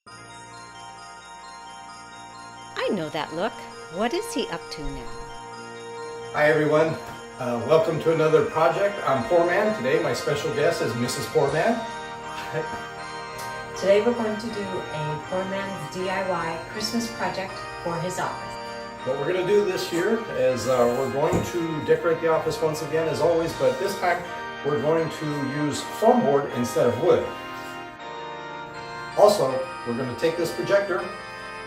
I know that look. What is he up to now? Hi everyone, welcome to another project. I'm Poor Man. Today my special guest is Mrs. Poor Man. Today we're going to do a poor man's DIY Christmas project for his office. What we're going to do this year is we're going to decorate the office once again as always, but this time we're going to use foam board instead of wood. Also, we're going to take this projector,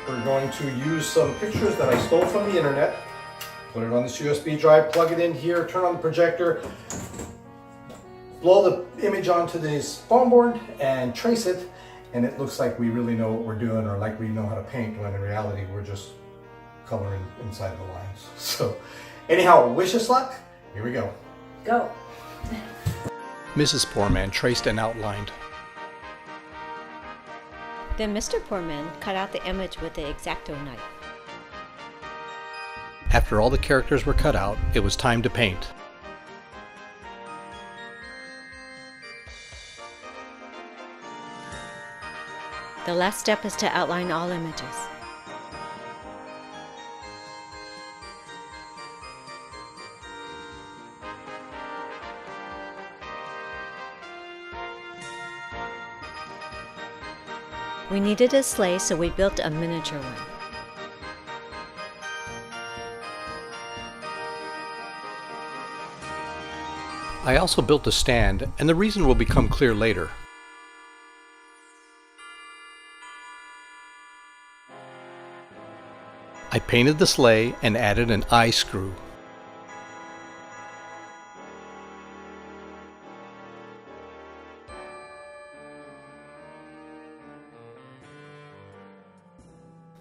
we're going to use some pictures that I stole from the internet, put it on this USB drive, plug it in here, turn on the projector, blow the image onto this foam board and trace it, and it looks like we really know what we're doing, or like we know how to paint, when in reality we're just coloring inside the lines. So anyhow, wish us luck. Here we go. Go. Mrs. Poor Man traced and outlined. Then Mr. Poor Man cut out the image with the X-Acto knife. After all the characters were cut out, it was time to paint. The last step is to outline all images. We needed a sleigh, so we built a miniature one. I also built a stand, and the reason will become clear later. I painted the sleigh and added an eye screw.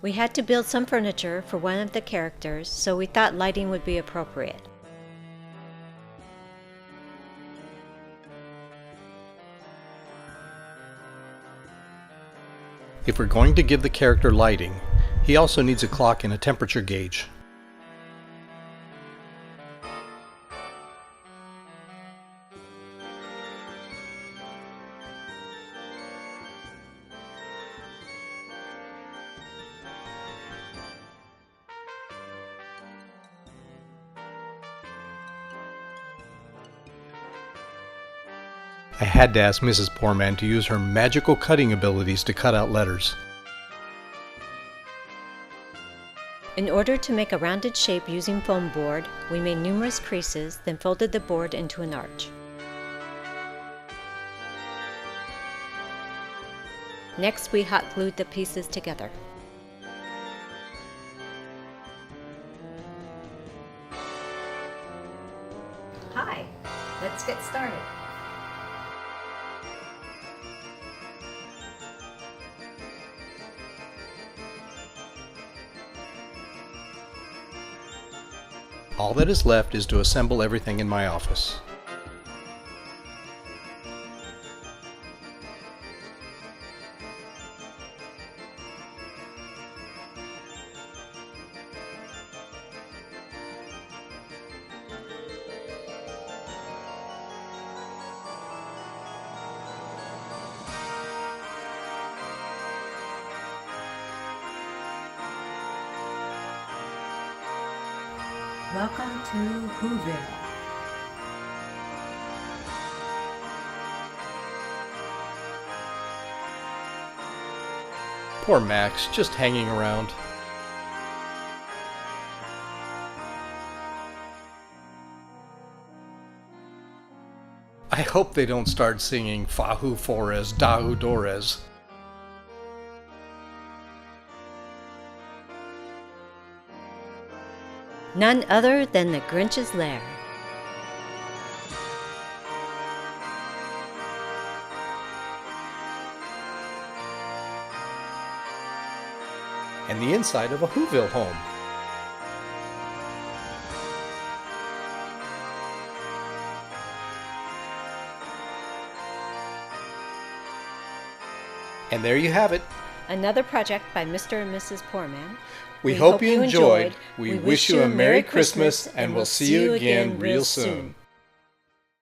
We had to build some furniture for one of the characters, so we thought lighting would be appropriate. If we're going to give the character lighting, he also needs a clock and a temperature gauge. I had to ask Mrs. Poor Man to use her magical cutting abilities to cut out letters. In order to make a rounded shape using foam board, we made numerous creases, then folded the board into an arch. Next, we hot glued the pieces together. Hi, let's get started. All that is left is to assemble everything in my office. Welcome to Whoville. Poor Max, just hanging around. I hope they don't start singing Fahu Flores, Dahu Dores. None other than the Grinch's lair. And the inside of a Whoville home. And there you have it. Another project by Mr. and Mrs. Poor Man. We hope you enjoyed. We wish you a Merry Christmas, and we'll see you again real soon.